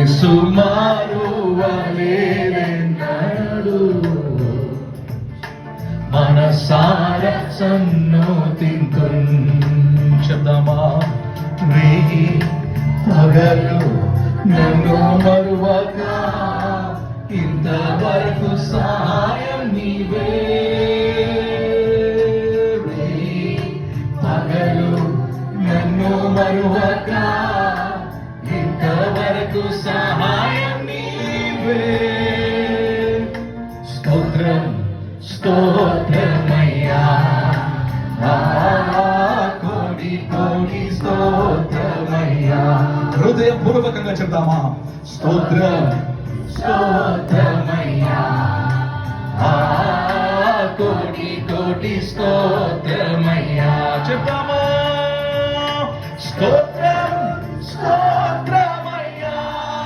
యేసు మారువలేదెన్నడు మనసార సన్నోతింతున్ చెప్దామా రేయి పగలు నన్ను మరువక ఇంతవరకు సాయం నీవే రేయి పగలు నన్ను మరువక ఇంతవరకు సహాయం నీవే స్తోత్రం స్తోత్రమయ్యా కోడి కోడి స్తోత్రమయ్యా హృదయపూర్వకంగా చెప్తామా స్తోత్రం స్తోత్రమయ్యా కోటి కోటి స్తోత్రమయ్యా చెప్తామా స్తోత్రం స్తోత్రం